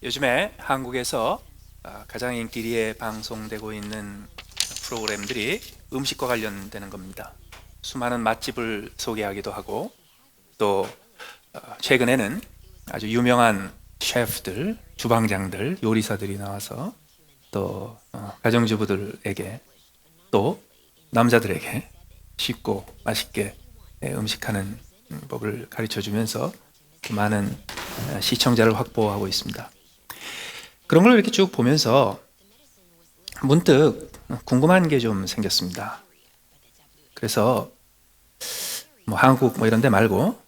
요즘에 한국에서 가장 인기리에 방송되고 있는 프로그램들이 음식과 관련되는 겁니다. 수많은 맛집을 소개하기도 하고 또 최근에는 아주 유명한 셰프들, 주방장들, 요리사들이 나와서 또 가정주부들에게 또 남자들에게 쉽고 맛있게 음식하는 법을 가르쳐 주면서 많은 시청자를 확보하고 있습니다. 그런 걸 이렇게 쭉 보면서 문득 궁금한 게 좀 생겼습니다. 그래서 뭐 한국 뭐 이런 데 말고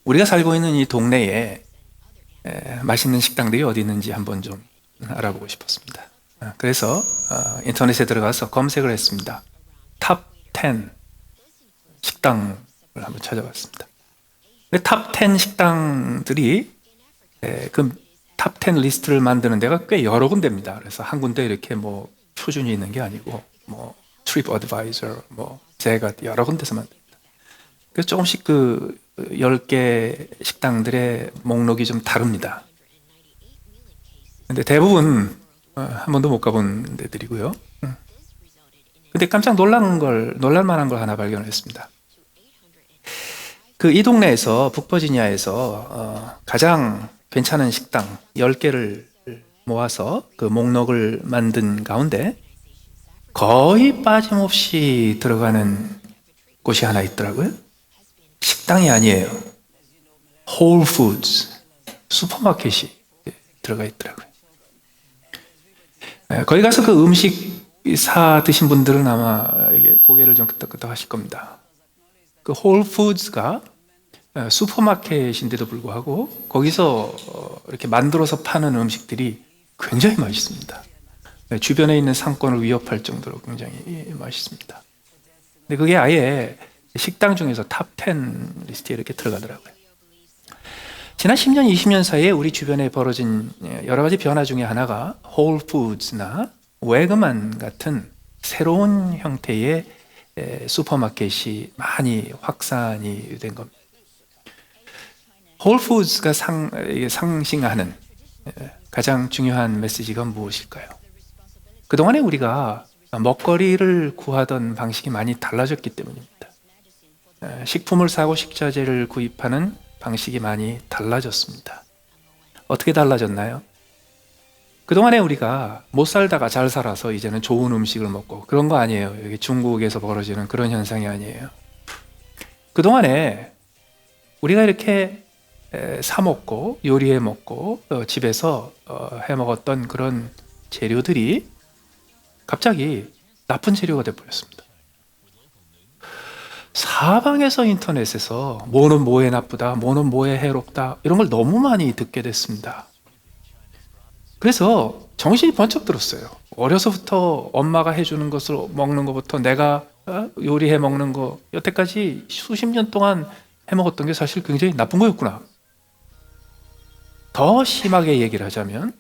우리가 살고 있는 이 동네에 맛있는 식당들이 어디 있는지 한번 좀 알아보고 싶었습니다. 그래서 인터넷에 들어가서 검색을 했습니다. 탑 10 식당을 한번 찾아봤습니다. 탑 10 식당들이 그 탑 10 리스트를 만드는 데가 꽤 여러 군데입니다. 그래서 한 군데 이렇게 뭐 표준이 있는 게 아니고 뭐 트립 어드바이저 뭐 제가 여러 군데서 만듭니다. 그래서 조금씩 그 10개 식당들의 목록이 좀 다릅니다. 근데 대부분 한 번도 못 가본 데들이고요. 근데 깜짝 놀랄 만한 걸 하나 발견했습니다. 그 이 동네에서 북버지니아에서 가장 괜찮은 식당 10개를 모아서 그 목록을 만든 가운데 거의 빠짐없이 들어가는 곳이 하나 있더라고요. 식당이 아니에요. 홀 푸드스, 슈퍼마켓이 들어가 있더라고요. 거기 가서 그 음식 사 드신 분들은 아마 고개를 좀 끄덕끄덕 하실 겁니다. 그 홀 푸드스가 슈퍼마켓인데도 불구하고 거기서 이렇게 만들어서 파는 음식들이 굉장히 맛있습니다. 주변에 있는 상권을 위협할 정도로 굉장히 맛있습니다. 근데 그게 아예 식당 중에서 탑 10 리스트에 이렇게 들어가더라고요. 지난 10년, 20년 사이에 우리 주변에 벌어진 여러 가지 변화 중에 하나가 홀푸드나 웨그만 같은 새로운 형태의 슈퍼마켓이 많이 확산이 된 겁니다. 홀푸드가 상징하는 가장 중요한 메시지가 무엇일까요? 그동안에 우리가 먹거리를 구하던 방식이 많이 달라졌기 때문입니다. 식품을 사고 식자재를 구입하는 방식이 많이 달라졌습니다. 어떻게 달라졌나요? 그동안에 우리가 못 살다가 잘 살아서 이제는 좋은 음식을 먹고 그런 거 아니에요. 여기 중국에서 벌어지는 그런 현상이 아니에요. 그동안에 우리가 이렇게 사 먹고 요리해 먹고 집에서 해 먹었던 그런 재료들이 갑자기 나쁜 재료가 되어버렸습니다. 사방에서 인터넷에서 뭐는 뭐에 나쁘다, 뭐는 뭐에 해롭다 이런 걸 너무 많이 듣게 됐습니다. 그래서 정신이 번쩍 들었어요. 어려서부터 엄마가 해주는 것을 먹는 것부터 내가 요리해 먹는 거 여태까지 수십 년 동안 해 먹었던 게 사실 굉장히 나쁜 거였구나. 더 심하게 얘기를 하자면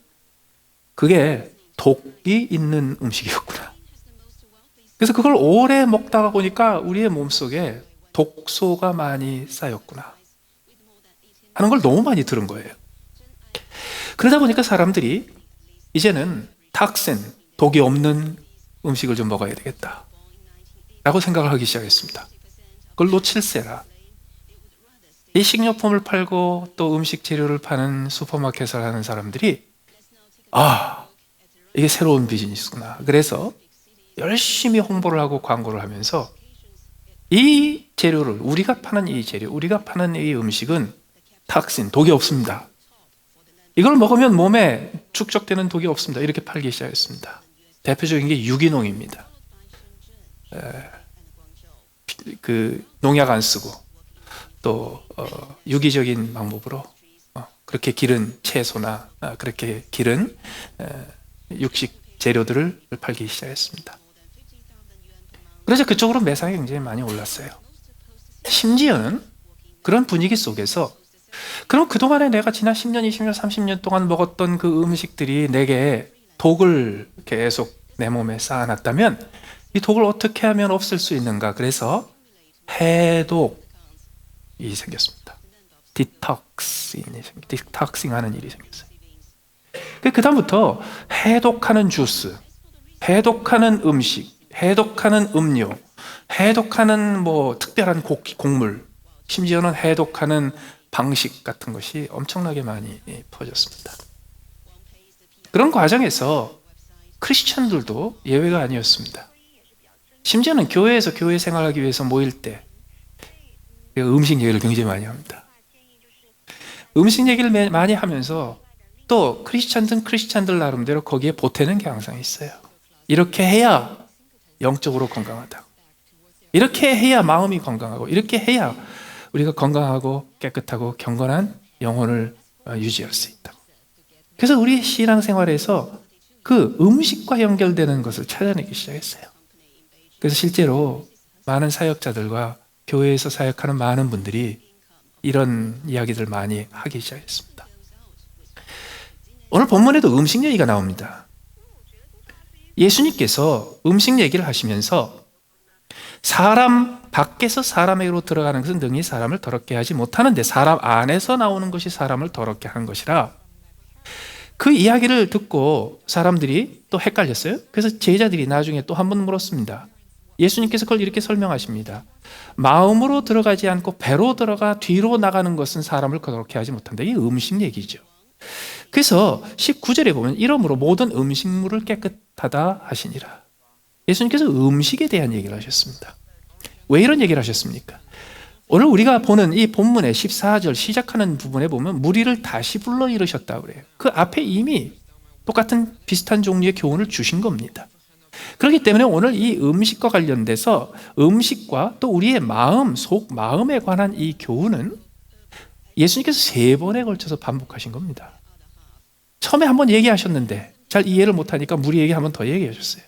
그게 독이 있는 음식이었구나. 그래서 그걸 오래 먹다가 보니까 우리의 몸속에 독소가 많이 쌓였구나 하는 걸 너무 많이 들은 거예요. 그러다 보니까 사람들이 이제는 탁센, 독이 없는 음식을 좀 먹어야 되겠다 라고 생각을 하기 시작했습니다. 그걸 놓칠세라. 이 식료품을 팔고 또 음식 재료를 파는 슈퍼마켓을 하는 사람들이 이게 새로운 비즈니스구나. 그래서 열심히 홍보를 하고 광고를 하면서 이 재료를 우리가 파는 이 재료, 우리가 파는 이 음식은 탁신, 독이 없습니다. 이걸 먹으면 몸에 축적되는 독이 없습니다. 이렇게 팔기 시작했습니다. 대표적인 게 유기농입니다. 그 농약 안 쓰고 또 유기적인 방법으로 그렇게 기른 채소나 그렇게 기른 육식 재료들을 팔기 시작했습니다. 그래서 그쪽으로 매상이 굉장히 많이 올랐어요. 심지어는 그런 분위기 속에서 그럼 그동안에 내가 지난 10년, 20년, 30년 동안 먹었던 그 음식들이 내게 독을 계속 내 몸에 쌓아놨다면 이 독을 어떻게 하면 없앨 수 있는가? 그래서 해독이 생겼습니다. 디톡싱하는 일이 생겼어요. 그다음부터 해독하는 주스, 해독하는 음식, 해독하는 음료, 해독하는 특별한 곡물, 심지어는 해독하는 방식 같은 것이 엄청나게 많이 퍼졌습니다. 그런 과정에서 크리스천들도 예외가 아니었습니다. 심지어는 교회에서 교회 생활하기 위해서 모일 때 음식 얘기를 굉장히 많이 합니다. 음식 얘기를 많이 하면서 또 크리스찬들 나름대로 거기에 보태는 게 항상 있어요. 이렇게 해야 영적으로 건강하다. 이렇게 해야 마음이 건강하고, 이렇게 해야 우리가 건강하고 깨끗하고 경건한 영혼을 유지할 수 있다. 그래서 우리 신앙생활에서 그 음식과 연결되는 것을 찾아내기 시작했어요. 그래서 실제로 많은 사역자들과 교회에서 사역하는 많은 분들이 이런 이야기들 많이 하기 시작했습니다. 오늘 본문에도 음식 얘기가 나옵니다. 예수님께서 음식 얘기를 하시면서 사람 밖에서 사람에게로 들어가는 것은 능히 사람을 더럽게 하지 못하는데 사람 안에서 나오는 것이 사람을 더럽게 하는 것이라, 그 이야기를 듣고 사람들이 또 헷갈렸어요. 그래서 제자들이 나중에 또 한 번 물었습니다. 예수님께서 그걸 이렇게 설명하십니다. 마음으로 들어가지 않고 배로 들어가 뒤로 나가는 것은 사람을 더럽게 하지 못한다. 이 음식 얘기죠. 그래서 19절에 보면 이러므로 모든 음식물을 깨끗하다 하시니라. 예수님께서 음식에 대한 얘기를 하셨습니다. 왜 이런 얘기를 하셨습니까? 오늘 우리가 보는 이 본문의 14절 시작하는 부분에 보면 무리를 다시 불러 이르셨다고 그래요. 그 앞에 이미 똑같은 비슷한 종류의 교훈을 주신 겁니다. 그렇기 때문에 오늘 이 음식과 관련돼서 음식과 또 우리의 마음, 속 마음에 관한 이 교훈은 예수님께서 3번에 걸쳐서 반복하신 겁니다. 처음에 한번 얘기하셨는데 잘 이해를 못하니까 무리에게 한 번 더 얘기하셨어요.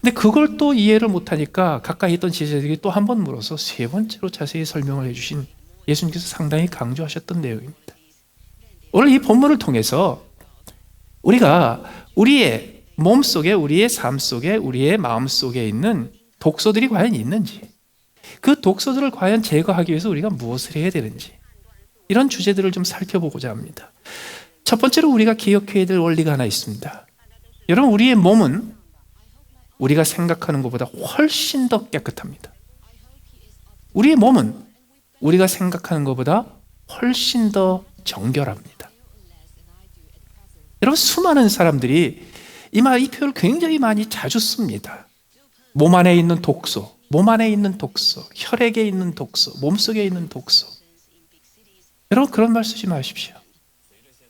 근데 그걸 또 이해를 못하니까 가까이 있던 제자들이 또 한 번 물어서 3번째로 자세히 설명을 해주신 예수님께서 상당히 강조하셨던 내용입니다. 오늘 이 본문을 통해서 우리가 우리의 몸 속에, 우리의 삶 속에, 우리의 마음 속에 있는 독소들이 과연 있는지, 그 독소들을 과연 제거하기 위해서 우리가 무엇을 해야 되는지, 이런 주제들을 좀 살펴보고자 합니다. 첫 번째로 우리가 기억해야 될 원리가 하나 있습니다. 여러분, 우리의 몸은 우리가 생각하는 것보다 훨씬 더 깨끗합니다. 우리의 몸은 우리가 생각하는 것보다 훨씬 더 정결합니다. 여러분, 수많은 사람들이 이 표현을 굉장히 많이 자주 씁니다. 몸 안에 있는 독소, 몸 안에 있는 독소, 혈액에 있는 독소, 몸속에 있는 독소. 여러분, 그런 말 쓰지 마십시오.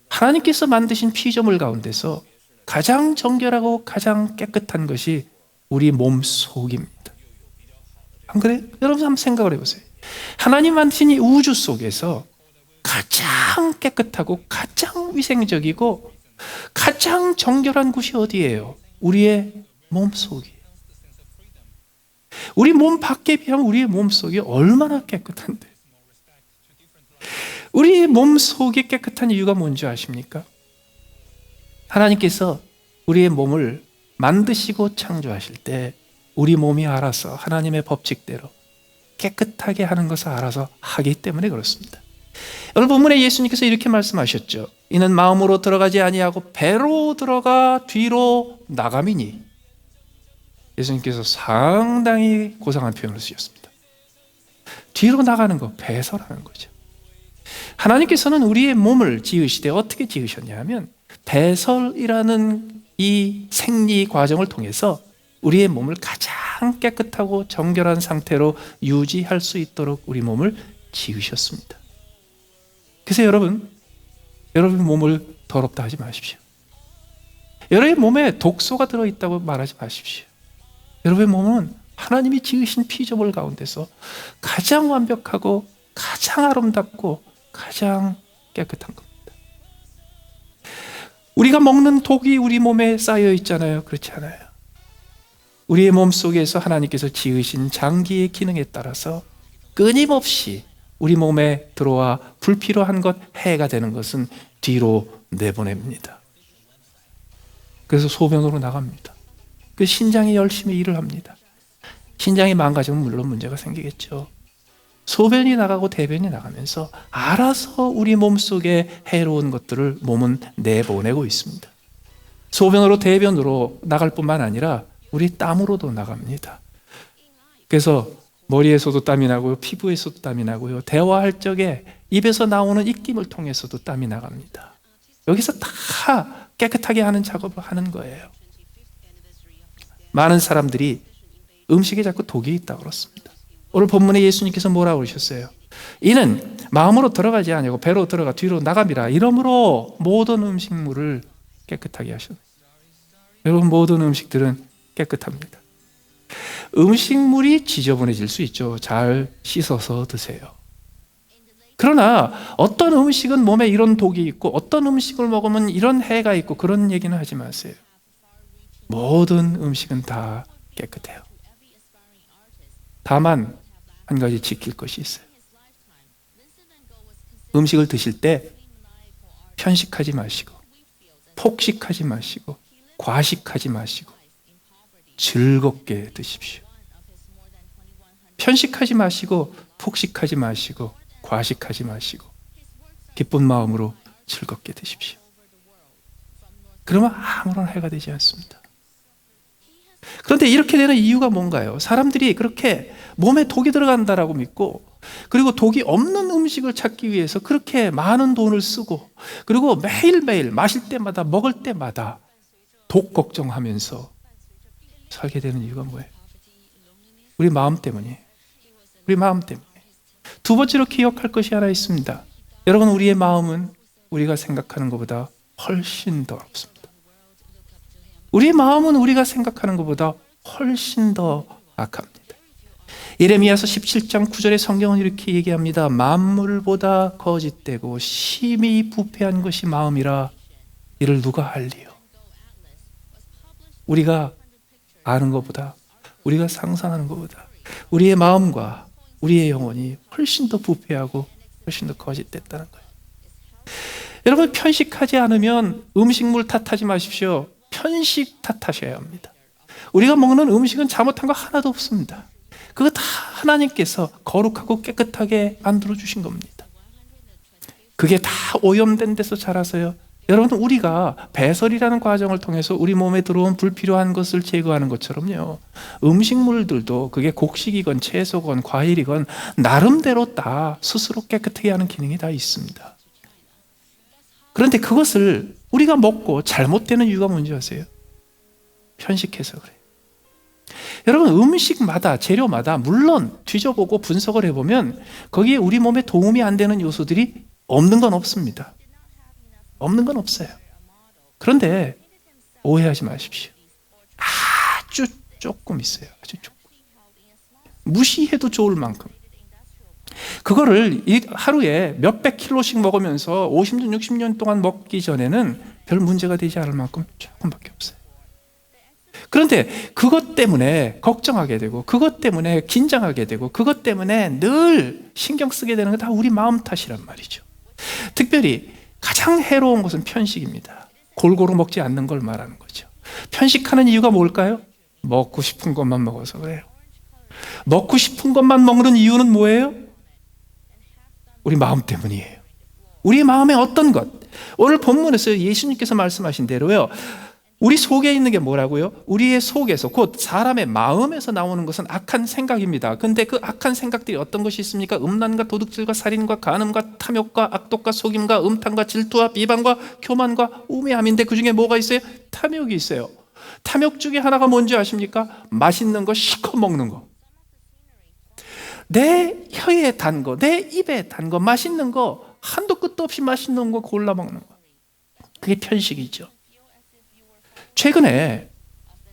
하나님께서 만드신 피조물 가운데서 가장 정결하고 가장 깨끗한 것이 우리 몸 속입니다. 안 그래요? 여러분 한번 생각을 해보세요. 하나님 만드신 이 우주 속에서 가장 깨끗하고 가장 위생적이고 가장 정결한 곳이 어디예요? 우리의 몸 속이에요. 우리 몸 밖에 비하면 우리의 몸 속이 얼마나 깨끗한데. 우리의 몸 속이 깨끗한 이유가 뭔지 아십니까? 하나님께서 우리의 몸을 만드시고 창조하실 때 우리 몸이 알아서 하나님의 법칙대로 깨끗하게 하는 것을 알아서 하기 때문에 그렇습니다. 오늘 본문에 예수님께서 이렇게 말씀하셨죠. 이는 마음으로 들어가지 아니하고 배로 들어가 뒤로 나감이니. 예수님께서 상당히 고상한 표현을 쓰셨습니다. 뒤로 나가는 거, 배설하는 거죠. 하나님께서는 우리의 몸을 지으시되 어떻게 지으셨냐 하면 배설이라는 이 생리 과정을 통해서 우리의 몸을 가장 깨끗하고 정결한 상태로 유지할 수 있도록 우리 몸을 지으셨습니다. 그래서 여러분 몸을 더럽다 하지 마십시오. 여러분의 몸에 독소가 들어있다고 말하지 마십시오. 여러분의 몸은 하나님이 지으신 피조물 가운데서 가장 완벽하고 가장 아름답고 가장 깨끗한 겁니다. 우리가 먹는 독이 우리 몸에 쌓여 있잖아요. 그렇지 않아요? 우리의 몸 속에서 하나님께서 지으신 장기의 기능에 따라서 끊임없이 우리 몸에 들어와 불필요한 것, 해가 되는 것은 뒤로 내보냅니다. 그래서 소변으로 나갑니다. 그 신장이 열심히 일을 합니다. 신장이 망가지면 물론 문제가 생기겠죠. 소변이 나가고 대변이 나가면서 알아서 우리 몸속에 해로운 것들을 몸은 내보내고 있습니다. 소변으로 대변으로 나갈 뿐만 아니라 우리 땀으로도 나갑니다. 그래서 머리에서도 땀이 나고요, 피부에서도 땀이 나고요, 대화할 적에 입에서 나오는 입김을 통해서도 땀이 나갑니다. 여기서 다 깨끗하게 하는 작업을 하는 거예요. 많은 사람들이 음식에 자꾸 독이 있다고 그렇습니다. 오늘 본문에 예수님께서 뭐라고 그러셨어요? 이는 마음으로 들어가지 아니고 배로 들어가 뒤로 나갑니다. 이러므로 모든 음식물을 깨끗하게 하셨어요. 여러분, 모든 음식들은 깨끗합니다. 음식물이 지저분해질 수 있죠. 잘 씻어서 드세요. 그러나 어떤 음식은 몸에 이런 독이 있고 어떤 음식을 먹으면 이런 해가 있고 그런 얘기는 하지 마세요. 모든 음식은 다 깨끗해요. 다만 한 가지 지킬 것이 있어요. 음식을 드실 때 편식하지 마시고 폭식하지 마시고 과식하지 마시고 즐겁게 드십시오. 편식하지 마시고 폭식하지 마시고 과식하지 마시고 기쁜 마음으로 즐겁게 드십시오. 그러면 아무런 해가 되지 않습니다. 그런데 이렇게 되는 이유가 뭔가요? 사람들이 그렇게 몸에 독이 들어간다라고 믿고, 그리고 독이 없는 음식을 찾기 위해서 그렇게 많은 돈을 쓰고, 그리고 매일매일 마실 때마다 먹을 때마다 독 걱정하면서 살게 되는 이유가 뭐예요? 우리 마음 때문이에요. 우리 마음 때문에. 두 번째로 기억할 것이 하나 있습니다. 여러분, 우리의 마음은 우리가 생각하는 것보다 훨씬 더 없습니다. 우리의 마음은 우리가 생각하는 것보다 훨씬 더 악합니다. 예레미야서 17장 9절의 성경은 이렇게 얘기합니다. 만물보다 거짓되고 심히 부패한 것이 마음이라 이를 누가 알리요? 우리가 아는 것보다, 우리가 상상하는 것보다 우리의 마음과 우리의 영혼이 훨씬 더 부패하고 훨씬 더 거짓됐다는 거예요. 여러분, 편식하지 않으면 음식물 탓하지 마십시오. 편식 탓하셔야 합니다. 우리가 먹는 음식은 잘못한 거 하나도 없습니다. 그거 다 하나님께서 거룩하고 깨끗하게 만들어 주신 겁니다. 그게 다 오염된 데서 자라서요. 여러분, 우리가 배설이라는 과정을 통해서 우리 몸에 들어온 불필요한 것을 제거하는 것처럼요, 음식물들도 그게 곡식이건 채소건 과일이건 나름대로 다 스스로 깨끗하게 하는 기능이 다 있습니다. 그런데 그것을 우리가 먹고 잘못되는 이유가 뭔지 아세요? 편식해서 그래요. 여러분, 음식마다, 재료마다 물론 뒤져보고 분석을 해보면 거기에 우리 몸에 도움이 안 되는 요소들이 없는 건 없습니다. 없는 건 없어요. 그런데 오해하지 마십시오. 아주 조금 있어요. 아주 조금. 무시해도 좋을 만큼. 그거를 하루에 몇백 킬로씩 먹으면서 50년, 60년 동안 먹기 전에는 별 문제가 되지 않을 만큼 조금밖에 없어요. 그런데 그것 때문에 걱정하게 되고, 그것 때문에 긴장하게 되고, 그것 때문에 늘 신경 쓰게 되는 건 다 우리 마음 탓이란 말이죠. 특별히 가장 해로운 것은 편식입니다. 골고루 먹지 않는 걸 말하는 거죠. 편식하는 이유가 뭘까요? 먹고 싶은 것만 먹어서 그래요. 먹고 싶은 것만 먹는 이유는 뭐예요? 우리 마음 때문이에요. 우리 마음의 어떤 것. 오늘 본문에서 예수님께서 말씀하신 대로요, 우리 속에 있는 게 뭐라고요? 우리의 속에서, 곧 사람의 마음에서 나오는 것은 악한 생각입니다. 근데 그 악한 생각들이 어떤 것이 있습니까? 음란과 도둑질과 살인과 간음과 탐욕과 악독과 속임과 음탕과 질투와 비방과 교만과 우매함인데 그 중에 뭐가 있어요? 탐욕이 있어요. 탐욕 중에 하나가 뭔지 아십니까? 맛있는 거 실컷 먹는 거. 내 혀에 단 거, 내 입에 단 거, 맛있는 거, 한도 끝도 없이 맛있는 거 골라 먹는 거. 그게 편식이죠. 최근에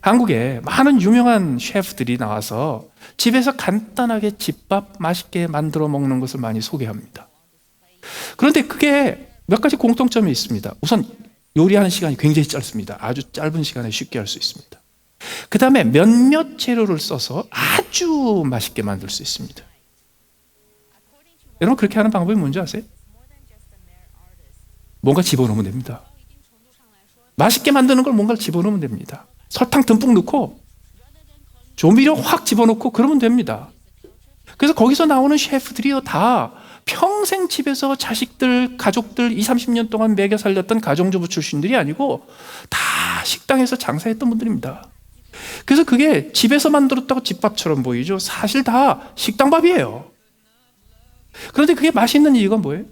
한국에 많은 유명한 셰프들이 나와서 집에서 간단하게 집밥 맛있게 만들어 먹는 것을 많이 소개합니다. 그런데 그게 몇 가지 공통점이 있습니다. 우선 요리하는 시간이 굉장히 짧습니다. 아주 짧은 시간에 쉽게 할 수 있습니다. 그 다음에 몇몇 재료를 써서 아주 맛있게 만들 수 있습니다. 여러분, 그렇게 하는 방법이 뭔지 아세요? 뭔가 집어넣으면 됩니다. 맛있게 만드는 걸 뭔가를 집어넣으면 됩니다. 설탕 듬뿍 넣고 조미료 확 집어넣고 그러면 됩니다. 그래서 거기서 나오는 셰프들이요, 다 평생 집에서 자식들, 가족들 20, 30년 동안 먹여 살렸던 가정주부 출신들이 아니고 다 식당에서 장사했던 분들입니다. 그래서 그게 집에서 만들었다고 집밥처럼 보이죠. 사실 다 식당밥이에요. 그런데 그게 맛있는 이유가 뭐예요?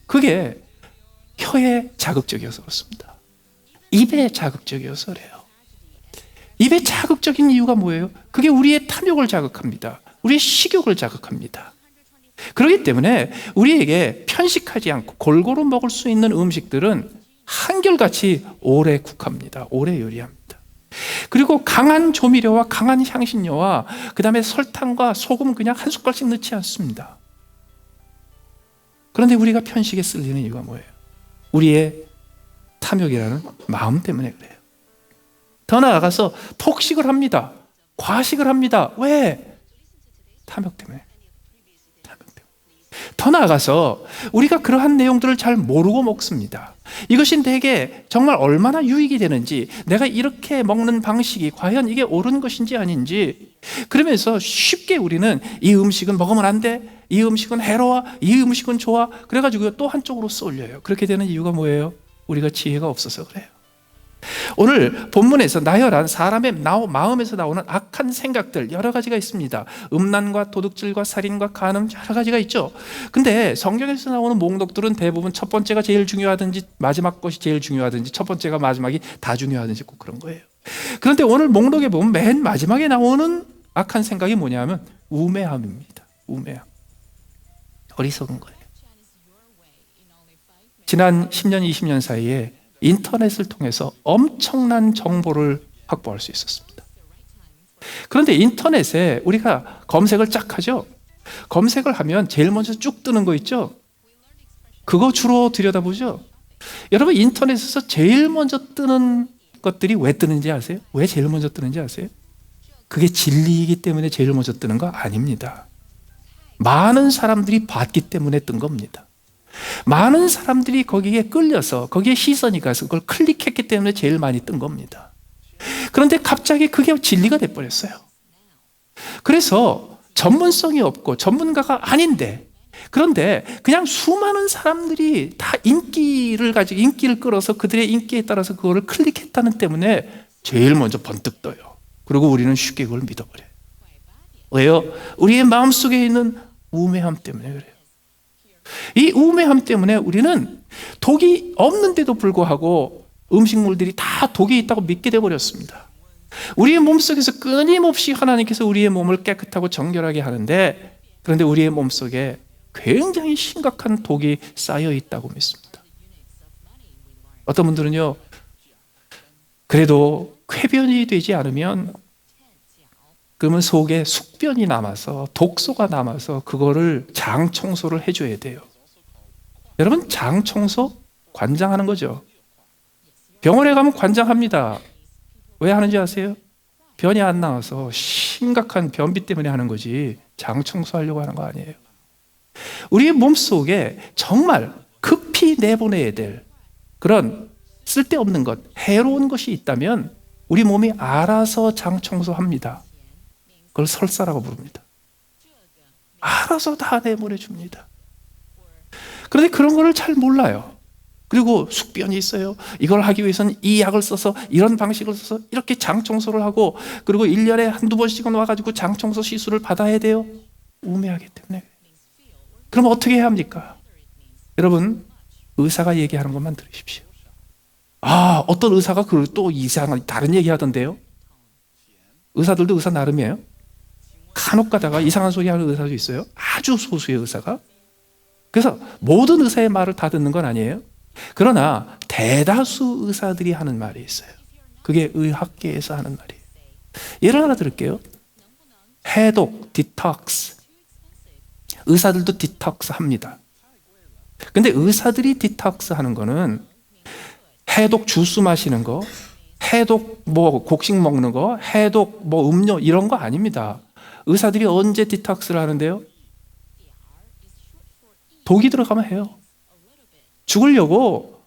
그게 혀에 자극적이어서 그렇습니다. 입에 자극적이어서 그래요. 입에 자극적인 이유가 뭐예요? 그게 우리의 탐욕을 자극합니다. 우리의 식욕을 자극합니다. 그렇기 때문에 우리에게 편식하지 않고 골고루 먹을 수 있는 음식들은 한결같이 오래 국합니다. 오래 요리합니다. 그리고 강한 조미료와 강한 향신료와 그 다음에 설탕과 소금 그냥 한 숟갈씩 넣지 않습니다. 그런데 우리가 편식에 쓸리는 이유가 뭐예요? 우리의 탐욕이라는 마음 때문에 그래요. 더 나아가서 폭식을 합니다. 과식을 합니다. 왜? 탐욕 때문에. 더 나아가서 우리가 그러한 내용들을 잘 모르고 먹습니다. 이것이 내게 정말 얼마나 유익이 되는지, 내가 이렇게 먹는 방식이 과연 이게 옳은 것인지 아닌지, 그러면서 쉽게 우리는 이 음식은 먹으면 안 돼, 이 음식은 해로워, 이 음식은 좋아, 그래가지고 또 한쪽으로 쏠려요. 그렇게 되는 이유가 뭐예요? 우리가 지혜가 없어서 그래요. 오늘 본문에서 나열한 사람의 마음에서 나오는 악한 생각들 여러 가지가 있습니다. 음란과 도둑질과 살인과 간음 여러 가지가 있죠. 근데 성경에서 나오는 몽독들은 대부분 첫 번째가 제일 중요하든지 마지막 것이 제일 중요하든지 첫 번째가 마지막이 다 중요하든지 꼭 그런 거예요. 그런데 오늘 목록에 보면 맨 마지막에 나오는 악한 생각이 뭐냐면 우매함입니다. 우매함. 어리석은 거예요. 지난 10년, 20년 사이에 인터넷을 통해서 엄청난 정보를 확보할 수 있었습니다. 그런데 인터넷에 우리가 검색을 쫙 하죠. 검색을 하면 제일 먼저 쭉 뜨는 거 있죠. 그거 주로 들여다보죠. 여러분, 인터넷에서 제일 먼저 뜨는 것들이 왜 뜨는지 아세요? 왜 제일 먼저 뜨는지 아세요? 그게 진리이기 때문에 제일 먼저 뜨는 거 아닙니다. 많은 사람들이 봤기 때문에 뜬 겁니다. 많은 사람들이 거기에 끌려서 거기에 시선이 가서 그걸 클릭했기 때문에 제일 많이 뜬 겁니다. 그런데 갑자기 그게 진리가 돼버렸어요. 그래서 전문성이 없고 전문가가 아닌데, 그런데 그냥 수많은 사람들이 다 인기를 끌어서 그들의 인기에 따라서 그거를 클릭했다는 때문에 제일 먼저 번뜩 떠요. 그리고 우리는 쉽게 그걸 믿어버려요. 왜요? 우리의 마음속에 있는 우매함 때문에 그래요. 이 우매함 때문에 우리는 독이 없는데도 불구하고 음식물들이 다 독이 있다고 믿게 되어버렸습니다. 우리의 몸속에서 끊임없이 하나님께서 우리의 몸을 깨끗하고 정결하게 하는데, 그런데 우리의 몸속에 굉장히 심각한 독이 쌓여 있다고 믿습니다. 어떤 분들은요, 그래도 쾌변이 되지 않으면 그러면 속에 숙변이 남아서 독소가 남아서 그거를 장 청소를 해줘야 돼요. 여러분, 장 청소 관장하는 거죠. 병원에 가면 관장합니다. 왜 하는지 아세요? 변이 안 나와서 심각한 변비 때문에 하는 거지 장 청소하려고 하는 거 아니에요. 우리의 몸속에 정말 급히 내보내야 될 그런 쓸데없는 것, 해로운 것이 있다면 우리 몸이 알아서 장 청소합니다. 그걸 설사라고 부릅니다. 알아서 다 내보내줍니다. 그런데 그런 거를 잘 몰라요. 그리고 숙변이 있어요. 이걸 하기 위해서는 이 약을 써서 이런 방식을 써서 이렇게 장 청소를 하고, 그리고 1년에 한두 번씩은 와가지고 장 청소 시술을 받아야 돼요. 우매하기 때문에. 그럼 어떻게 해야 합니까? 여러분, 의사가 얘기하는 것만 들으십시오. 어떤 의사가 또 이상한 다른 얘기 하던데요. 의사들도 의사 나름이에요. 간혹 가다가 이상한 소리 하는 의사도 있어요. 아주 소수의 의사가. 그래서 모든 의사의 말을 다 듣는 건 아니에요. 그러나 대다수 의사들이 하는 말이 있어요. 그게 의학계에서 하는 말이에요. 예를 하나 들을게요. 해독, 디톡스. 의사들도 디톡스 합니다. 근데 의사들이 디톡스 하는 거는 해독 주스 마시는 거, 해독 곡식 먹는 거, 해독 음료 이런 거 아닙니다. 의사들이 언제 디톡스를 하는데요? 독이 들어가면 해요. 죽으려고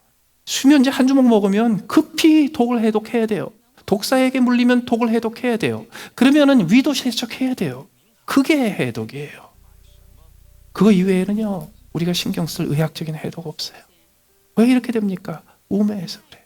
수면제 한 주먹 먹으면 급히 독을 해독해야 돼요. 독사에게 물리면 독을 해독해야 돼요. 그러면은 위도 세척해야 돼요. 그게 해독이에요. 그거 이외에는요, 우리가 신경 쓸 의학적인 해독 없어요. 왜 이렇게 됩니까? 우매해서 그래요.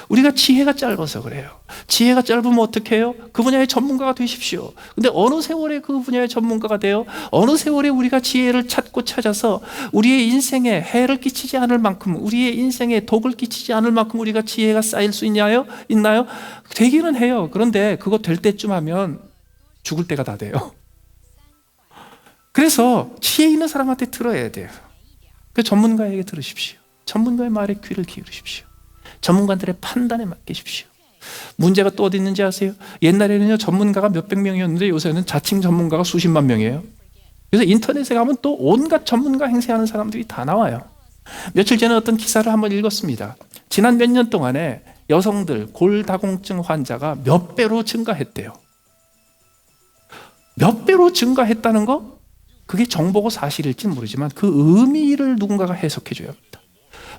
우리가 지혜가 짧아서 그래요. 지혜가 짧으면 어떻게 해요? 그 분야의 전문가가 되십시오. 근데 어느 세월에 그 분야의 전문가가 돼요? 어느 세월에 우리가 지혜를 찾고 찾아서 우리의 인생에 해를 끼치지 않을 만큼, 우리의 인생에 독을 끼치지 않을 만큼 우리가 지혜가 쌓일 수 있나요? 되기는 해요. 그런데 그거 될 때쯤 하면 죽을 때가 다 돼요. 그래서 지혜 있는 사람한테 들어야 돼요. 그 전문가에게 들으십시오. 전문가의 말에 귀를 기울이십시오. 전문가들의 판단에 맡기십시오. 문제가 또 어디 있는지 아세요? 옛날에는요 전문가가 몇백 명이었는데 요새는 자칭 전문가가 수십만 명이에요. 그래서 인터넷에 가면 또 온갖 전문가 행세하는 사람들이 다 나와요. 며칠 전에 어떤 기사를 한번 읽었습니다. 지난 몇 년 동안에 여성들 골다공증 환자가 몇 배로 증가했대요. 몇 배로 증가했다는 거? 그게 정보고 사실일지 모르지만 그 의미를 누군가가 해석해 줘야 합니다.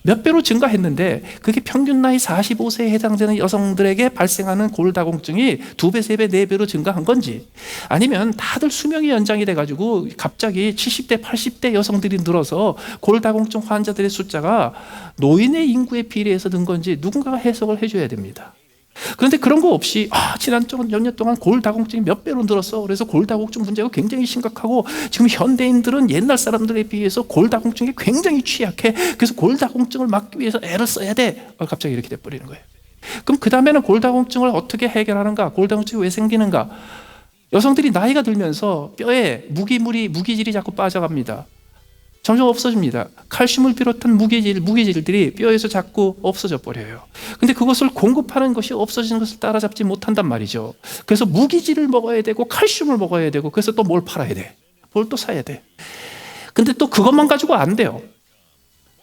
몇 배로 증가했는데 그게 평균 나이 45세에 해당되는 여성들에게 발생하는 골다공증이 2배, 3배, 4배로 증가한 건지, 아니면 다들 수명이 연장이 돼가지고 갑자기 70대, 80대 여성들이 늘어서 골다공증 환자들의 숫자가 노인의 인구에 비례해서 는 건지 누군가가 해석을 해줘야 됩니다. 그런데 그런 거 없이 지난 몇 년 동안 골다공증이 몇 배로 늘었어. 그래서 골다공증 문제가 굉장히 심각하고 지금 현대인들은 옛날 사람들에 비해서 골다공증이 굉장히 취약해. 그래서 골다공증을 막기 위해서 애를 써야 돼. 갑자기 이렇게 돼버리는 거예요. 그럼 그 다음에는 골다공증을 어떻게 해결하는가? 골다공증이 왜 생기는가? 여성들이 나이가 들면서 뼈에 무기질이 자꾸 빠져갑니다. 점점 없어집니다. 칼슘을 비롯한 무기질들이 뼈에서 자꾸 없어져 버려요. 근데 그것을 공급하는 것이 없어지는 것을 따라잡지 못한단 말이죠. 그래서 무기질을 먹어야 되고 칼슘을 먹어야 되고, 그래서 또 뭘 팔아야 돼. 뭘 또 사야 돼. 근데 또 그것만 가지고 안 돼요.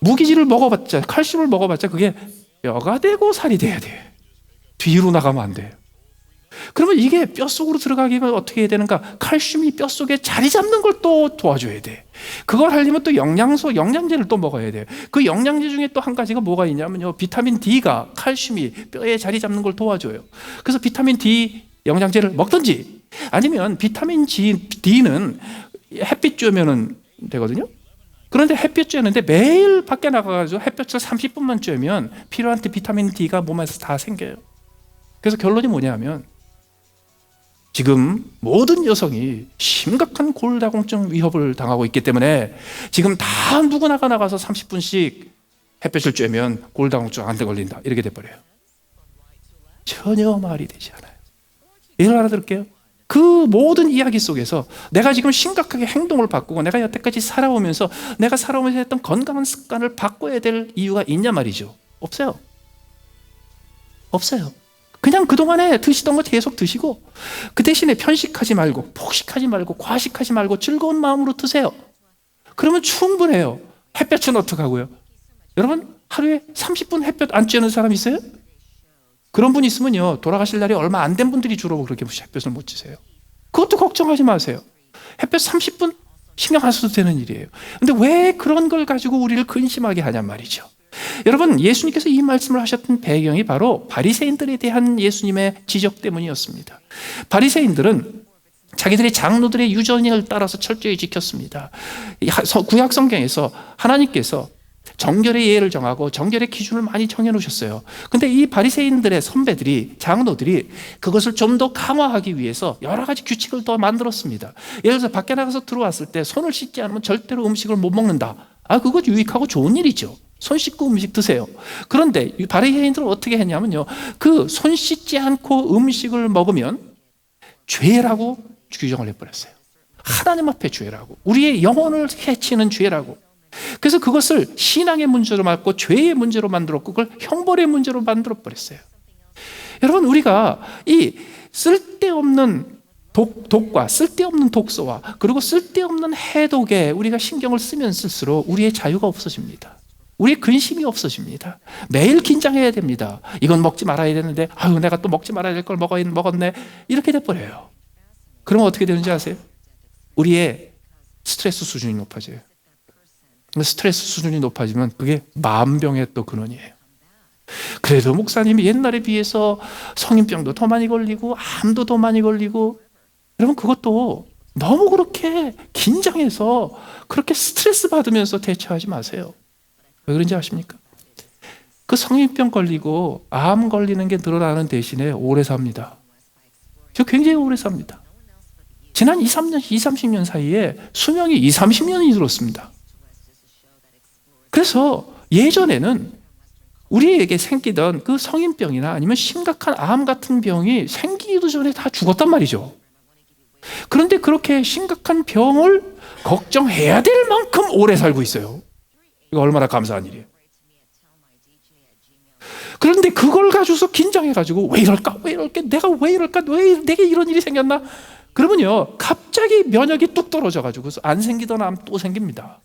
무기질을 먹어봤자, 칼슘을 먹어봤자 그게 뼈가 되고 살이 돼야 돼. 뒤로 나가면 안 돼요. 그러면 이게 뼛속으로 들어가기면 어떻게 해야 되는가? 칼슘이 뼛속에 자리 잡는 걸 또 도와줘야 돼. 그걸 하려면 또 영양제를 또 먹어야 돼. 그 영양제 중에 또 한 가지가 뭐가 있냐면요, 비타민 D가, 칼슘이 뼈에 자리 잡는 걸 도와줘요. 그래서 비타민 D 영양제를 먹든지, 아니면 비타민 D는 햇빛 쬐면은 되거든요. 그런데 햇볕 쬐는데 매일 밖에 나가가지고 햇볕을 30분만 쬐면 필요한 비타민 D가 몸에서 다 생겨요. 그래서 결론이 뭐냐면, 지금 모든 여성이 심각한 골다공증 위협을 당하고 있기 때문에 지금 다 누구나가 나가서 30분씩 햇볕을 쬐면 골다공증 안 돼 걸린다, 이렇게 돼버려요. 전혀 말이 되지 않아요. 이걸 알아들을게요. 그 모든 이야기 속에서 내가 지금 심각하게 행동을 바꾸고 내가 여태까지 살아오면서 했던 건강한 습관을 바꿔야 될 이유가 있냐 말이죠. 없어요. 그냥 그동안에 드시던 거 계속 드시고, 그 대신에 편식하지 말고 폭식하지 말고 과식하지 말고 즐거운 마음으로 드세요. 그러면 충분해요. 햇볕은 어떡하고요? 여러분, 하루에 30분 햇볕 안 쬐는 사람 있어요? 그런 분 있으면요, 돌아가실 날이 얼마 안 된 분들이 주로 그렇게 햇볕을 못 쬐세요. 그것도 걱정하지 마세요. 햇볕 30분 신경 안 써도 되는 일이에요. 근데 왜 그런 걸 가지고 우리를 근심하게 하냔 말이죠. 여러분, 예수님께서 이 말씀을 하셨던 배경이 바로 바리새인들에 대한 예수님의 지적 때문이었습니다. 바리새인들은 자기들의 장로들의 유전을 따라서 철저히 지켰습니다. 구약 성경에서 하나님께서 정결의 예를 정하고 정결의 기준을 많이 정해놓으셨어요. 근데 이 바리새인들의 선배들이, 장로들이 그것을 좀 더 강화하기 위해서 여러 가지 규칙을 더 만들었습니다. 예를 들어서 밖에 나가서 들어왔을 때 손을 씻지 않으면 절대로 음식을 못 먹는다. 그거 유익하고 좋은 일이죠. 손 씻고 음식 드세요. 그런데 이 바리새인들은 어떻게 했냐면요, 그 손 씻지 않고 음식을 먹으면 죄라고 규정을 해버렸어요. 하나님 앞에 죄라고, 우리의 영혼을 해치는 죄라고. 그래서 그것을 신앙의 문제로 만들고 죄의 문제로 만들었고, 그걸 형벌의 문제로 만들어 버렸어요. 여러분, 우리가 이 쓸데없는 독과 쓸데없는 독소와 그리고 쓸데없는 해독에 우리가 신경을 쓰면 쓸수록 우리의 자유가 없어집니다. 우리의 근심이 없어집니다. 매일 긴장해야 됩니다. 이건 먹지 말아야 되는데 내가 또 먹지 말아야 될 걸 먹었네, 이렇게 돼버려요. 그러면 어떻게 되는지 아세요? 우리의 스트레스 수준이 높아져요. 스트레스 수준이 높아지면 그게 마음병의 또 근원이에요. 그래도 목사님이 옛날에 비해서 성인병도 더 많이 걸리고 암도 더 많이 걸리고, 여러분, 그것도 너무 그렇게 긴장해서 그렇게 스트레스 받으면서 대처하지 마세요. 왜 그런지 아십니까? 그 성인병 걸리고 암 걸리는 게 늘어나는 대신에 오래 삽니다. 저 굉장히 오래 삽니다. 지난 2, 30년 사이에 수명이 2, 30년이 늘었습니다. 그래서 예전에는 우리에게 생기던 그 성인병이나 아니면 심각한 암 같은 병이 생기기도 전에 다 죽었단 말이죠. 그런데 그렇게 심각한 병을 걱정해야 될 만큼 오래 살고 있어요. 이거 얼마나 감사한 일이에요. 그런데 그걸 가지고서 긴장해가지고 왜 이럴까? 왜 이럴까? 내가 왜 이럴까? 왜 내게 이런 일이 생겼나? 그러면요, 갑자기 면역이 뚝 떨어져가지고 안 생기던 암 또 생깁니다.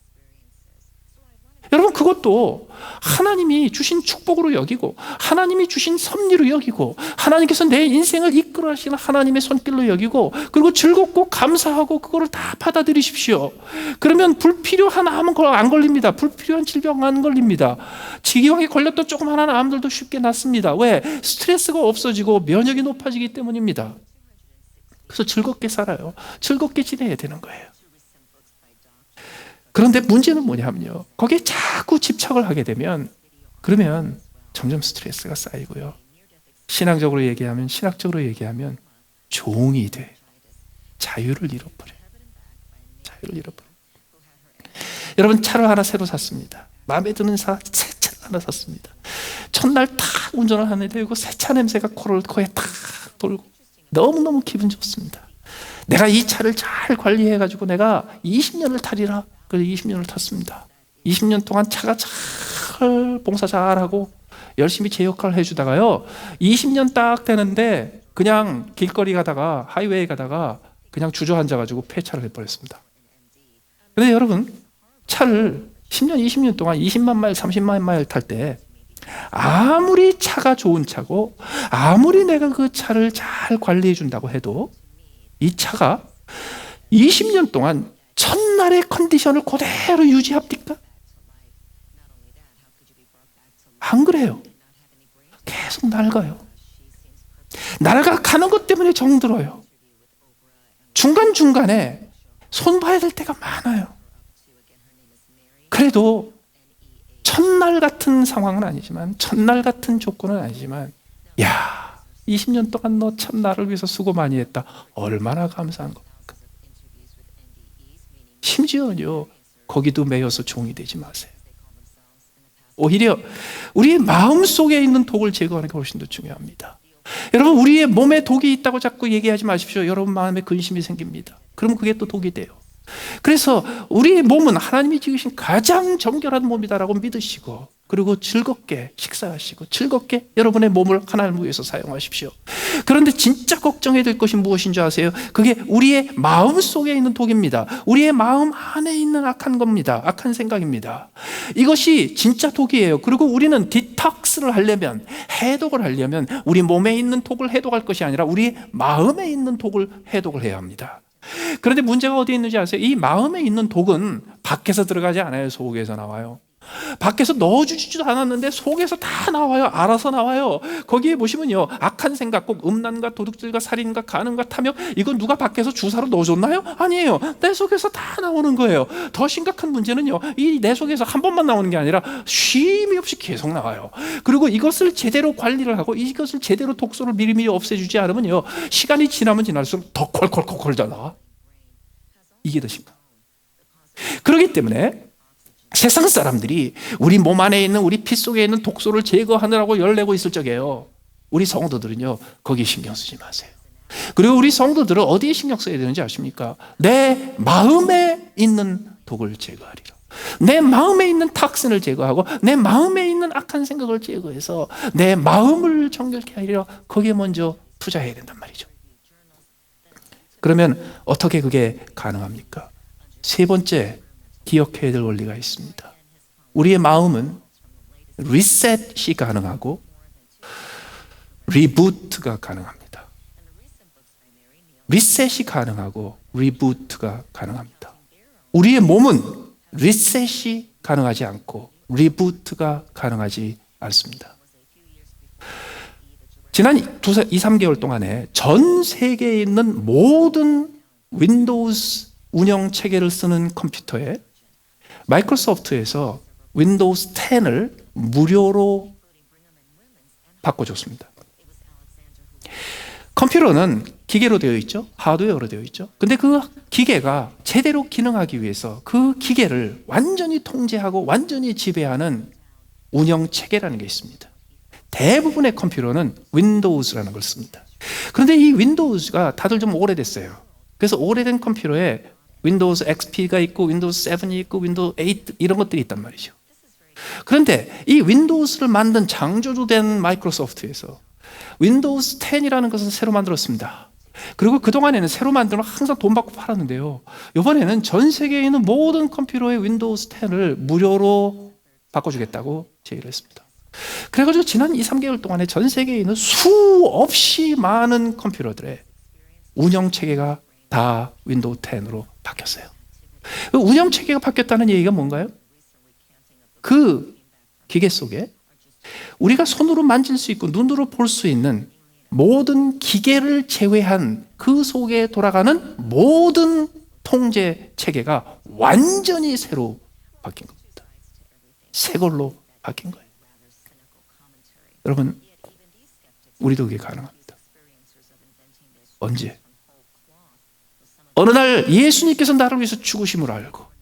여러분, 그것도 하나님이 주신 축복으로 여기고 하나님이 주신 섭리로 여기고 하나님께서 내 인생을 이끌어 하시는 하나님의 손길로 여기고 그리고 즐겁고 감사하고 그거를 다 받아들이십시오. 그러면 불필요한 암은 안 걸립니다. 불필요한 질병 안 걸립니다. 지기왕에 걸렸던 조그마한 암들도 쉽게 낫습니다. 왜? 스트레스가 없어지고 면역이 높아지기 때문입니다. 그래서 즐겁게 살아요. 즐겁게 지내야 되는 거예요. 그런데 문제는 뭐냐면요, 거기에 자꾸 집착을 하게 되면 그러면 점점 스트레스가 쌓이고요, 신앙적으로 얘기하면 종이 돼. 자유를 잃어버려요. 여러분, 차를 하나 새로 샀습니다. 마음에 드는 새 차를 하나 샀습니다. 첫날 탁 운전을 하는데 새 차 냄새가 코에 탁 돌고 너무너무 기분 좋습니다. 내가 이 차를 잘 관리해가지고 내가 20년을 타리라. 그래서 20년을 탔습니다. 20년 동안 차가 잘 봉사 잘하고 열심히 제 역할을 해주다가요, 20년 딱 되는데 그냥 길거리 가다가 하이웨이 가다가 그냥 주저앉아가지고 폐차를 해버렸습니다. 그런데 여러분, 차를 10년 20년 동안 20만 마일 30만 마일 탈 때 아무리 차가 좋은 차고 아무리 내가 그 차를 잘 관리해 준다고 해도 이 차가 20년 동안 첫날의 컨디션을 그대로 유지합니까? 안 그래요. 계속 낡아요. 낡아가는 것 때문에 정들어요. 중간중간에 손 봐야 될 때가 많아요. 그래도 첫날 같은 상황은 아니지만, 첫날 같은 조건은 아니지만, 야, 20년 동안 너 참 나를 위해서 수고 많이 했다. 얼마나 감사한 겁니까? 심지어는요, 거기도 매여서 종이 되지 마세요. 오히려 우리의 마음 속에 있는 독을 제거하는 게 훨씬 더 중요합니다. 여러분, 우리의 몸에 독이 있다고 자꾸 얘기하지 마십시오. 여러분 마음에 근심이 생깁니다. 그럼 그게 또 독이 돼요. 그래서 우리의 몸은 하나님이 지으신 가장 정결한 몸이다라고 믿으시고, 그리고 즐겁게 식사하시고 즐겁게 여러분의 몸을 하나님을 위해서 사용하십시오. 그런데 진짜 걱정해야 될 것이 무엇인 줄 아세요? 그게 우리의 마음 속에 있는 독입니다. 우리의 마음 안에 있는 악한 겁니다. 악한 생각입니다. 이것이 진짜 독이에요. 그리고 우리는 디톡스를 하려면, 해독을 하려면 우리 몸에 있는 독을 해독할 것이 아니라 우리 마음에 있는 독을 해독을 해야 합니다. 그런데 문제가 어디에 있는지 아세요? 이 마음에 있는 독은 밖에서 들어가지 않아요. 속에서 나와요. 밖에서 넣어주지도 않았는데 속에서 다 나와요. 알아서 나와요. 거기에 보시면요, 악한 생각, 꼭 음란과 도둑질과 살인과 간음과 탐욕, 이건 누가 밖에서 주사로 넣어줬나요? 아니에요. 내 속에서 다 나오는 거예요. 더 심각한 문제는요, 이 내 속에서 한 번만 나오는 게 아니라 쉼이 없이 계속 나와요. 그리고 이것을 제대로 관리를 하고 이것을 제대로 독소를 미리미리 없애주지 않으면요, 시간이 지나면 지날수록 더 콜콜콜콜 나와. 이게 더 심각. 그렇기 때문에 세상 사람들이 우리 몸 안에 있는, 우리 피 속에 있는 독소를 제거하느라고 열내고 있을 적에요, 우리 성도들은요, 거기에 신경 쓰지 마세요. 그리고 우리 성도들은 어디에 신경 써야 되는지 아십니까? 내 마음에 있는 독을 제거하리라. 내 마음에 있는 탁신을 제거하고 내 마음에 있는 악한 생각을 제거해서 내 마음을 정결케 하리라. 거기에 먼저 투자해야 된단 말이죠. 그러면 어떻게 그게 가능합니까? 세 번째, 기억해야 될 원리가 있습니다. 우리의 마음은 리셋이 가능하고 리부트가 가능합니다. 리셋이 가능하고 리부트가 가능합니다. 우리의 몸은 리셋이 가능하지 않고 리부트가 가능하지 않습니다. 지난 2, 3개월 동안에 전 세계에 있는 모든 윈도우즈 운영 체계를 쓰는 컴퓨터에 마이크로소프트에서 윈도우즈 10을 무료로 바꿔줬습니다. 컴퓨터는 기계로 되어 있죠. 하드웨어로 되어 있죠. 근데 그 기계가 제대로 기능하기 위해서 그 기계를 완전히 통제하고 완전히 지배하는 운영 체계라는 게 있습니다. 대부분의 컴퓨터는 윈도우즈라는 걸 씁니다. 그런데 이 윈도우즈가 다들 좀 오래됐어요. 그래서 오래된 컴퓨터에 윈도우즈 XP가 있고 윈도우즈 7이 있고 윈도우즈 8 이런 것들이 있단 말이죠. 그런데 이 윈도우즈를 만든 창조주된 마이크로소프트에서 윈도우즈 10이라는 것을 새로 만들었습니다. 그리고 그동안에는 새로 만들면 항상 돈 받고 팔았는데요, 이번에는 전 세계에 있는 모든 컴퓨터의 윈도우즈 10을 무료로 바꿔주겠다고 제의를 했습니다. 그래가지고 지난 2, 3개월 동안에 전 세계에 있는 수없이 많은 컴퓨터들의 운영체계가 다 윈도우 10으로 바뀌었어요. 운영체계가 바뀌었다는 얘기가 뭔가요? 그 기계 속에 우리가 손으로 만질 수 있고 눈으로 볼 수 있는 모든 기계를 제외한 그 속에 돌아가는 모든 통제 체계가 완전히 새로 바뀐 겁니다. 새 걸로 바뀐 거예요. 여러분, 우리도 그게 가능합니다. 언제? 어느 날 예수님께서 나를 위해서 죽으심을 알고,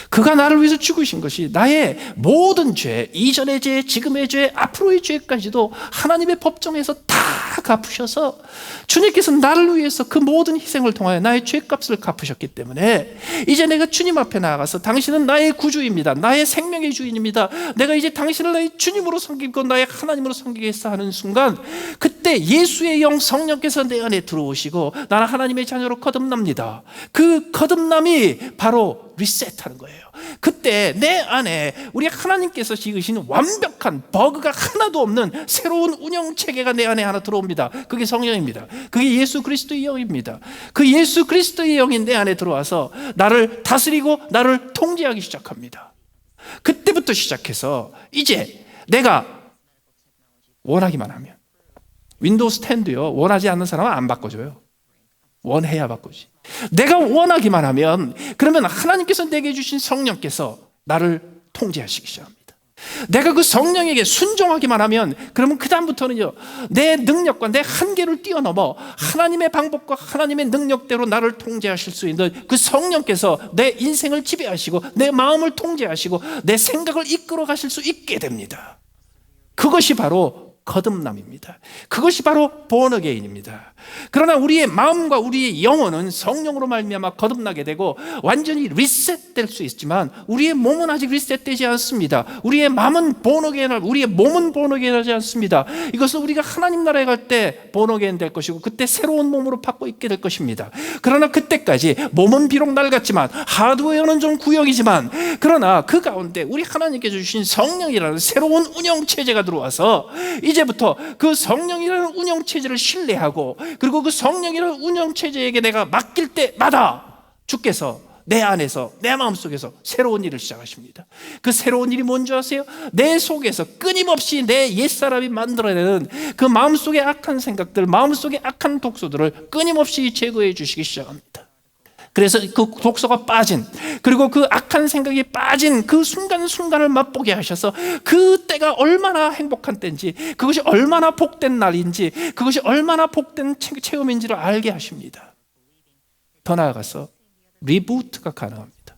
그가 나를 위해서 죽으신 것이 나의 모든 죄, 이전의 죄, 지금의 죄, 앞으로의 죄까지도 하나님의 법정에서 다 갚으셔서 주님께서 나를 위해서 그 모든 희생을 통하여 나의 죄값을 갚으셨기 때문에 이제 내가 주님 앞에 나아가서 당신은 나의 구주입니다. 나의 생명의 주인입니다. 내가 이제 당신을 나의 주님으로 섬기고 나의 하나님으로 섬기겠어 하는 순간, 그때 예수의 영 성령께서 내 안에 들어오시고 나는 하나님의 자녀로 거듭납니다. 그 거듭남이 바로 리셋하는 거예요. 그때 내 안에 우리 하나님께서 지으신 완벽한 버그가 하나도 없는 새로운 운영체계가 내 안에 하나 들어옵니다. 그게 성령입니다. 그게 예수 그리스도의 영입니다. 그 예수 그리스도의 영이 내 안에 들어와서 나를 다스리고 나를 통제하기 시작합니다. 그때부터 시작해서 이제 내가 원하기만 하면, 윈도우스 10도요 원하지 않는 사람은 안 바꿔줘요. 원해야 바꾸지. 내가 원하기만 하면, 그러면 하나님께서 내게 주신 성령께서 나를 통제하시기 시작합니다. 내가 그 성령에게 순종하기만 하면, 그러면 그 다음부터는요, 내 능력과 내 한계를 뛰어넘어 하나님의 방법과 하나님의 능력대로 나를 통제하실 수 있는 그 성령께서 내 인생을 지배하시고 내 마음을 통제하시고 내 생각을 이끌어 가실 수 있게 됩니다. 그것이 바로 거듭남입니다. 그것이 바로 born again입니다. 그러나 우리의 마음과 우리의 영혼은 성령으로 말미암아 거듭나게 되고 완전히 리셋될 수 있지만 우리의 몸은 아직 리셋되지 않습니다. 우리의 마음은 born again, 우리의 몸은 born again 하지 않습니다. 이것은 우리가 하나님 나라에 갈 때 born again 될 것이고 그때 새로운 몸으로 바꿔 입게 될 것입니다. 그러나 그때까지 몸은 비록 낡았지만 하드웨어는 좀 구형이지만, 그러나 그 가운데 우리 하나님께서 주신 성령이라는 새로운 운영체제가 들어와서 이제부터 그 성령이라는 운영체제를 신뢰하고, 그리고 그 성령이라는 운영체제에게 내가 맡길 때마다 주께서 내 안에서, 내 마음속에서 새로운 일을 시작하십니다. 그 새로운 일이 뭔지 아세요? 내 속에서 끊임없이 내 옛사람이 만들어내는 그 마음속의 악한 생각들, 마음속의 악한 독소들을 끊임없이 제거해 주시기 시작합니다. 그래서 그 독소가 빠진, 그리고 그 악한 생각이 빠진 그 순간순간을 맛보게 하셔서 그 때가 얼마나 행복한 때인지, 그것이 얼마나 복된 날인지, 그것이 얼마나 복된 체험인지를 알게 하십니다. 더 나아가서 리부트가 가능합니다.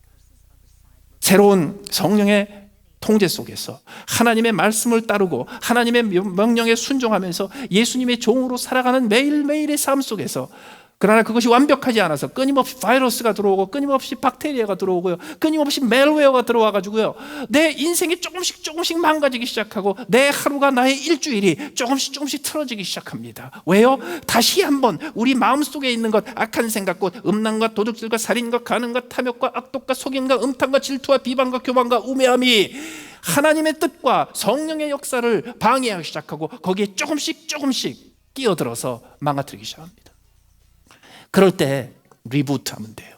새로운 성령의 통제 속에서 하나님의 말씀을 따르고 하나님의 명령에 순종하면서 예수님의 종으로 살아가는 매일매일의 삶 속에서, 그러나 그것이 완벽하지 않아서 끊임없이 바이러스가 들어오고 끊임없이 박테리아가 들어오고요, 끊임없이 멜웨어가 들어와가지고요, 내 인생이 조금씩 망가지기 시작하고 내 하루가, 나의 일주일이 조금씩 틀어지기 시작합니다. 왜요? 다시 한번 우리 마음속에 있는 것, 악한 생각과 음란과 도둑질과 살인과 가늠과 탐욕과 악독과 속임과 음탕과 질투와 비방과 교만과 우매함이 하나님의 뜻과 성령의 역사를 방해하기 시작하고 거기에 조금씩 끼어들어서 망가뜨리기 시작합니다. 그럴 때 리부트하면 돼요.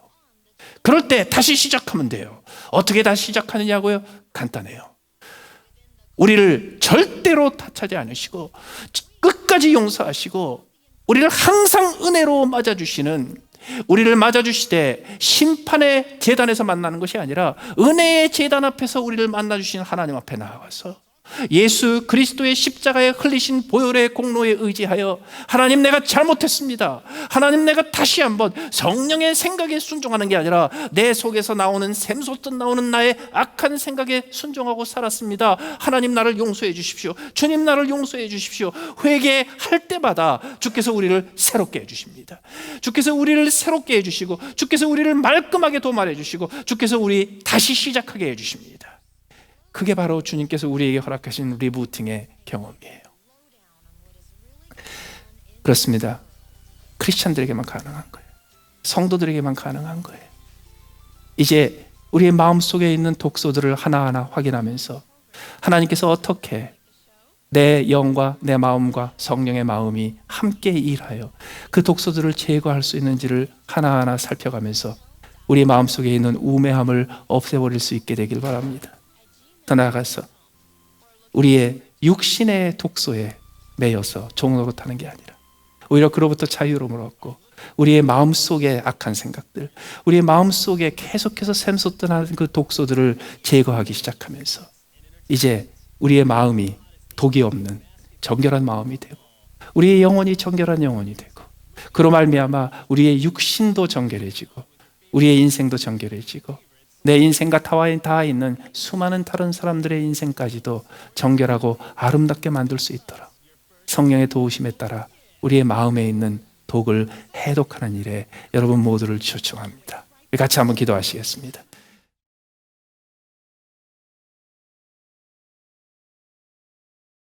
그럴 때 다시 시작하면 돼요. 어떻게 다시 시작하느냐고요? 간단해요. 우리를 절대로 탓하지 않으시고 끝까지 용서하시고 우리를 항상 은혜로 맞아주시는, 우리를 맞아주시되 심판의 제단에서 만나는 것이 아니라 은혜의 제단 앞에서 우리를 만나주시는 하나님 앞에 나아가서 예수 그리스도의 십자가에 흘리신 보혈의 공로에 의지하여 하나님, 내가 잘못했습니다. 하나님, 내가 다시 한번 성령의 생각에 순종하는 게 아니라 내 속에서 나오는 샘솟듯 나오는 나의 악한 생각에 순종하고 살았습니다. 하나님, 나를 용서해 주십시오. 주님, 나를 용서해 주십시오. 회개할 때마다 주께서 우리를 새롭게 해주십니다. 주께서 우리를 새롭게 해주시고, 주께서 우리를 말끔하게 도말해 주시고, 주께서 우리 다시 시작하게 해주십니다. 그게 바로 주님께서 우리에게 허락하신 리부팅의 경험이에요. 그렇습니다. 크리스찬들에게만 가능한 거예요. 성도들에게만 가능한 거예요. 이제 우리의 마음속에 있는 독소들을 하나하나 확인하면서 하나님께서 어떻게 내 영과 내 마음과 성령의 마음이 함께 일하여 그 독소들을 제거할 수 있는지를 하나하나 살펴가면서 우리 마음속에 있는 우매함을 없애버릴 수 있게 되길 바랍니다. 더 나아가서 우리의 육신의 독소에 매여서 종노릇하는 게 아니라 오히려 그로부터 자유로움을 얻고 우리의 마음속의 악한 생각들, 우리의 마음속에 계속해서 샘솟던 그 독소들을 제거하기 시작하면서 이제 우리의 마음이 독이 없는 정결한 마음이 되고 우리의 영혼이 정결한 영혼이 되고 그로 말미암아 우리의 육신도 정결해지고 우리의 인생도 정결해지고 내 인생과 닿아 있는 수많은 다른 사람들의 인생까지도 정결하고 아름답게 만들 수 있도록 성령의 도우심에 따라 우리의 마음에 있는 독을 해독하는 일에 여러분 모두를 초청합니다. 같이 한번 기도하시겠습니다.